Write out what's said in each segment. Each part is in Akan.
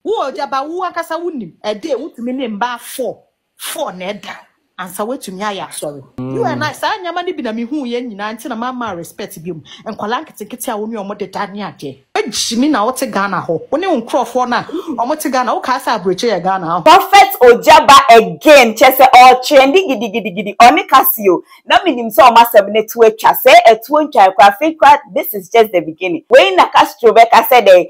Wo jaba wo akasa wunim a day wutumi ne mba 4 na eda ansa wetumi aya sorry you and I sa nyama ne bi na me hu ye nyina nti na mama respect bi mu enkwala nketekete a woni omo de dane ade ejimi na wote Ghana ho woni nkrofo na omo te Ghana wo ka sa abroche ye Ghana ho Prophet Ojaba again chese all trendy gidi oni Casio na minim so o masem ne to atwa se etuo ntwa kwa fake. This is just the beginning. We na Castro Beka said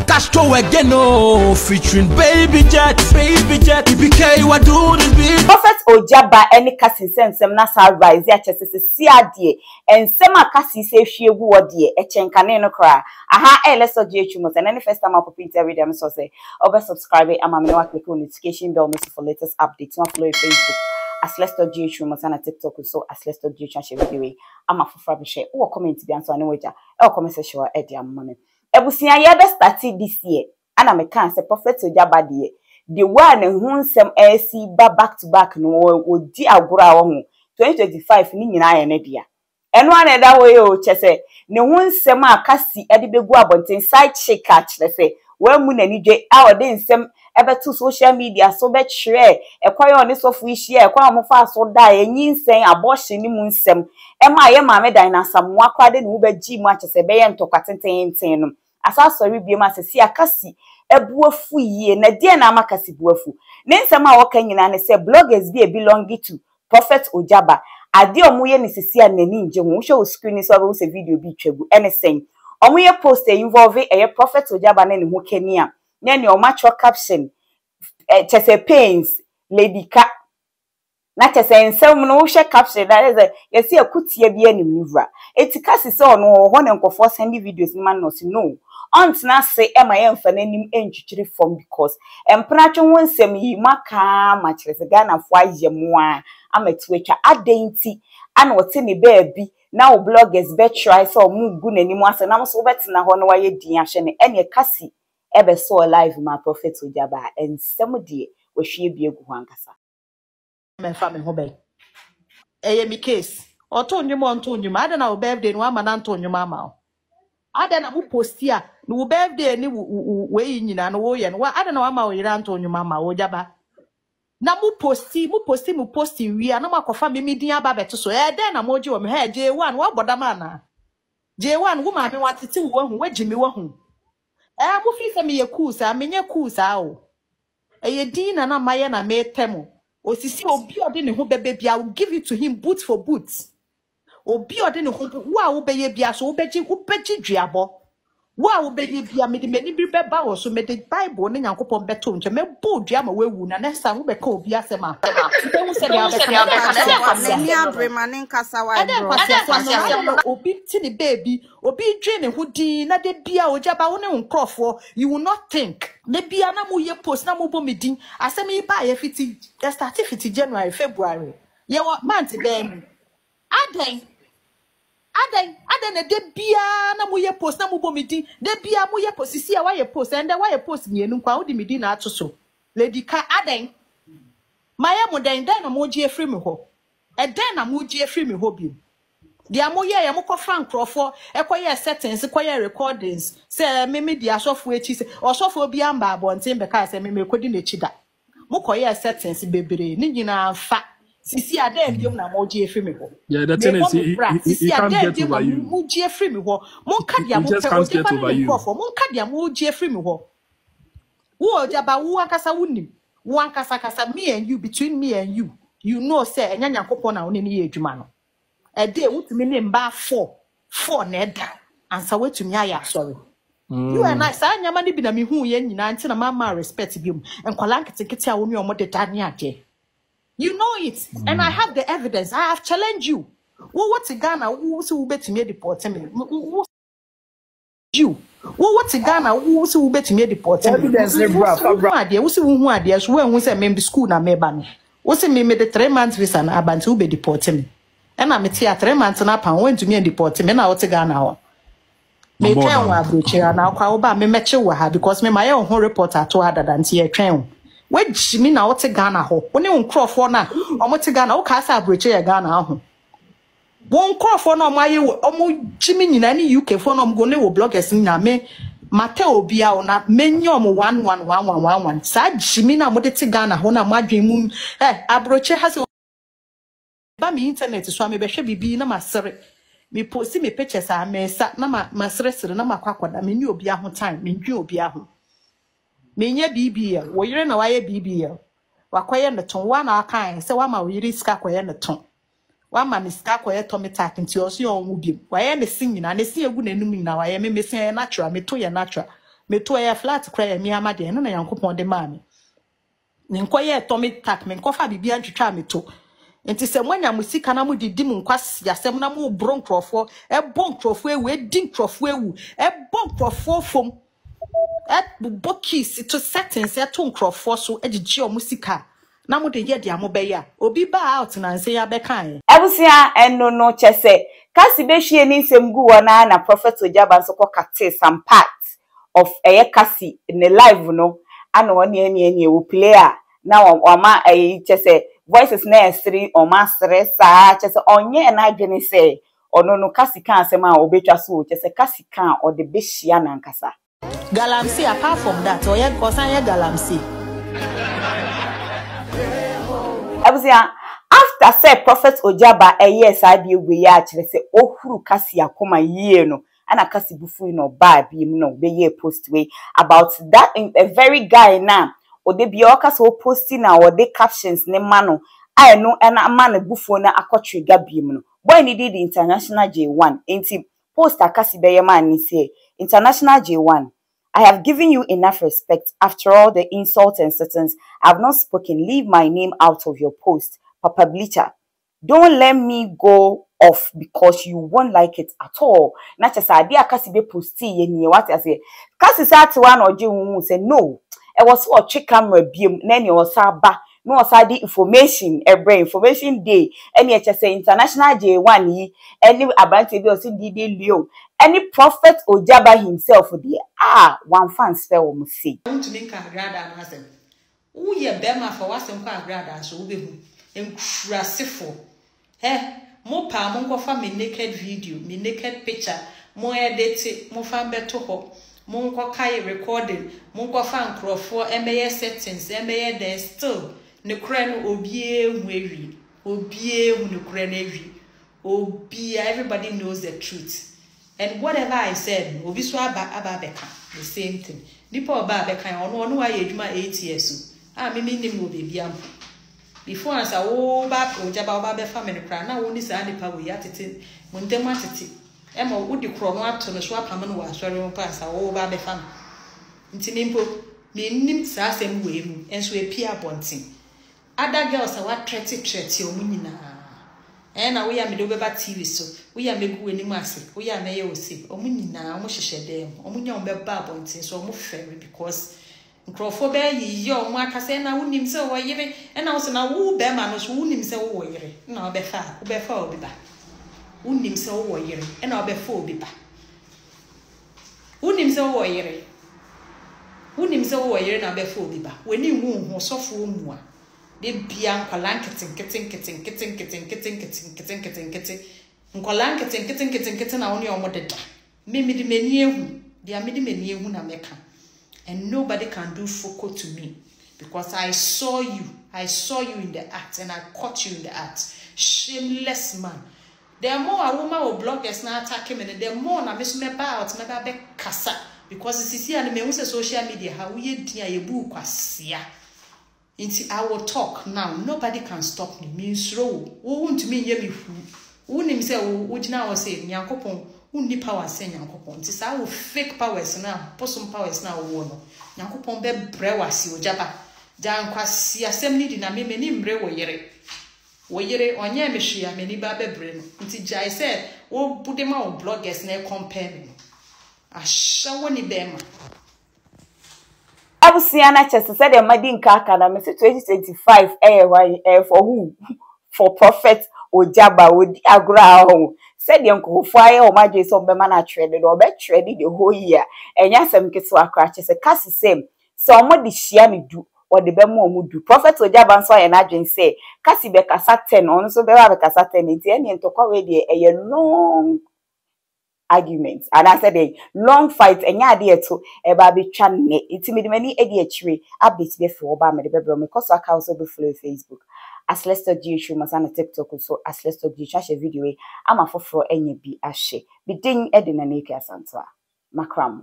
Castro again, oh, featuring Baby Jet, BK, what do this be? Prophet Ojaba any kasi sensem na sa rise ya chese si adie ensema kasi se hwiegu wodie echenkane no kra aha let's go chumos and any first time I pop into every day so say over subscribe am amene wa click on notification bell for latest updates on follow Facebook as let's go chumos and TikTok so as let's go share video am afofra be share or comment bi anso ane waja e comment section e dia amane ebusia ye be start this year ana me kan say Prophet Ojaba the one who nsem AC back to back no odi agora wo ho 2025 ni nyina ye ne dia eno ana da wo ye o chese ne hu nsem akasi ede begu abonten side chick catch le say wa mu nani dwe a ode nsem ebeto social media so be kire ekwaye oni sofu ihie ekwa mo fa so da enyi nsen abortion ni mu nsem ema ye maame dan na samwa kwade ne wo be gi mu achese be ye ntokwatenten no asa sorry bi ma se si akasi ebuafu yie na die na amakasi buafu ne nsem a woka nyina ne se bloggers bi belong to Prophet Ojaba ade omuye ne sisi anani nje ho hwe o screen so wo se video bi twagu anything omuye post involve Prophet Ojaba na ne ho kani a na ne omacho caption chese pains lady ka na chese nsem no hwe caption na yesi akutie bi anim nivra etikasi se ono ho ne nkofo send videos ni man no aunt na say ema ye mfa nanim entwitwiri form because empratwe wonsem yi maka ma kyerese Ghana fo ayemu a amatwetwa adenti ana wote ne baabi na wo bloggers be try so mu gu nanim ase na so betina ho no waye din ahye ne ene kasi ebe so live ma Prophet Ojaba ensem de wo hwie bi egu ho ankasa me fa me ho be eye mi case oto nyum ada na wo birthday no ama na nto nyum ama ada na mu posti a no wo birthday ni we nyina no wo ye no ada na wa ma wo yira nto nyuma ma Ojaba na mu posti wi ana makofa me din aba beto so den na moji wo me ha J1 wa bodama na J1 wo ma me watete wo hu wagimi wo hu mu fi se me ye cool sa menye cool sa o ye din na maye na me temo osisi obi ode ne ho bebe bia will give it to him boot for boot obi ode ne ho wo be ye bia so wo beji duabo wo be ye bia me de mani bi beba wo so me de Bible ne Nyankopon beto nche me bo dua ma wewu na next time wo be ka obi asema be wu se dia be na bremanin kasa wa obi ti ne baby obi dwe ne ho din na de bia Ojaba wo ne nkrofo you will not think ne bia na mo ye post na mo bo me din asem yi ba ye fiti start fiti January February ye month be aden na de bia na mo ye post na mo bo me din de bia mo ye post sisi a wa ye post and wa ye post mienu kwa wo di me din na atoso lady ka aden maye mo den na mo gi afri me ho den na mo gi afri me ho bi dia mo ye mo kofa nkrofo ekoye settings ekoye recordings se me dia sofo echi se osofo bi amba abonten be ka se me kodi na echi da mo koye settings bebre ni nyina fa sisi adem biom na mo gi afri me ho yeah the thing is he can't get over you mo gi afri me ho mo ka dia mo nkrofo mo ka dia mo gi afri me ho wo Ojaba wo akasa wunim wo ankasa kasa me and you between me and you know say enya Nyankopon na wo ne ye adwuma no a day wutumi ne mba 4 na eda ansa wetumi aya sorry you and I sa nyama ne bi na me hu ye nyina nti na mama respect bi mu enkwala nketekete a woni omo de dane ade you know it and I have the evidence I have challenged you what Ghana wo se wo betumi deport me you what Ghana wo se wo betumi deport me evidence ne bra ade wo se wo hu ade so wo hu se me school na me ba no wo se me de 3 months visa na abanti wo be deport me ena me tia 3 months na pan went to me and deport me na what Ghana ho me twen wa abrochira na kwa wo ba me meche wo ha because me my own report ato adada nti e twen we jimi na what Ghana ho wo ne nkrofo na omo te Ghana wo ka sa abrochira Ghana ho wo nkrofo na omo aye omo jimi nyina ni UK fo na omo go ne wo bloggers na me mate obia ona menyom 111111 sa jimi na mode ti Ghana ho na madwen mu abroche ha se ba mi internet so me behwe bibi na masere me post me pictures a mesa na masere sere na makwakoda me ni obia ho time me ndwe obia ho me nya BBL wo yire na waye BBL wakoye ne ton wa na akan se wa ma wo yire sika koye ne ton wa ma ne sika koye to me tap nti oso yon wu biem waye ne sin nyina ne sin egu nanum nyina waye me mesin natural me to ye natural me to ye flat kra ye mi amade no na yankopon de ma me nkoye to me tap me nkofa bibia ntwetwa me to nti se mwanya musika na mu didi mu nkwasi asem na mu bro nkrofo bon nkrofo ewu edi nkrofo ewu bon nkrofo fom bokis to settings to nkrofo so ejiji o musika na mu de ye dia mo be ya obi ba out na nse ya be kan ebusia eno no chese kasi be hwie ni nsem gu wona na Prophet Ojaba nso ko kate some part of eye kasi in the live no ana woni eni ewu player na oma chese voices na esri o masre sa chese onye na adwene se ono no kasi kan asem a obetwa so chese kasi kan o de behia na nkasa galamsey apart from that oye kosan ye galamsey abusia after say Prophet Ojaba yes ade egwe ya kire se ohuru kasi akoma yie no ana kasi bufu no ba bi mu no be ye post we about that a very guy na ode bi o kasa o posting na ode captions ne mano I no na man bufu na akotwega bi mu no boy ni did international J1 enti post akasi be ye man ni say international J1 I have given you enough respect. After all the insults and sentence, I have not spoken. Leave my name out of your post. Papa Bleacher, don't let me go off because you won't like it at all. Not just idea kasi be posti ye what I say. Kasi sa ti one or you say no. It was for check camera beam. Then you was ba no was the information every information day. Any say international J1 yi any about be also DD Leo. Any Prophet Ojaba himself there one fan spell we see. I want to make a grad and hasen. Who ye bema for was and quite grad and so be incrasiful. Mo pa mongo fa me naked video, me naked picture, mo edit, mo fan beto ho, mongo kai recording, mongo fan crofo, MA settings, MA there still, ne kren obie weary, obie no kren obie, everybody knows the truth. And whatever I said, obiswa ababeka, the same thing. Nipo ababeka, ono wa yeduma 8 years. Me nim wo bebia. Before I say ba Ojaba oba family kra na woni sa nipa we atete muntem atete. Ema wodi kro no ato no so apam no wa asori mo pa sa ba be fam. Nti nimpo me nim sa asem we mu enso epia bonten. Other girls are what threat o mu nyina. Na we ya me do beba TV so we ya megu eni ase we ya me ye osi omu nyina omu hyehye dem omu nya beba bonten so omu fere because nkrofo be yi omu akase na wonim se wo yire na wo se na wo be ma no so wonim se wo yire na obefa obi ba wonim se wo yire na obefa obi ba wonim se wo yire na obefa obi ba weni hu sofo mu a bia nkwala nketen nkwala nketen na woni omodeda me di meni ehu dia me di meni ehu na meka and nobody can do foko to me because I saw you in the act and I caught you in the act. Shameless man. The more a woman or bloggers now attack him and the more na me so me ba out me ba be kasa because it's here and me use social media how we dia ye bu kwasia. I will talk now. Nobody can stop me. Means row. Who want me ye me who? Who name say who now was say Nyankopon? Who ni power say Nyankopon? This I will fake powers now. Possum powers now. Wono. Nyankopon be brewasi Ojaba. Jan kwasi assembly di na me ni mbre wo yere. Wo yere onye me hwia me ni ba be bre no. Nti jai said, "Wo budema wo bloggers na compare me." Ashawo ni bema. Abusiana chese said the madinka aka me 2025 for who? For Prophet Ojaba odi agra ho. Said the uncle fire o maje so be man a trade or be trade the whole year. Enya sem keto akra chese kasi same. So omodi hia me du or the be mo omudu. Prophet Ojaba nso ye na adwen say kasi be kasa 10 on so be wa be kasa 10 nti ene ntokwa we de eye long arguments. And I said a long fight and ya dear to a baby channel. It's me many idiot tree. Updates before Obama the baby because I can also be follow Facebook. As let's talk GH must on TikTok so as let's talk GH video. I'm a for any be ashe. Be ding Edin and Nake Santa. Macram.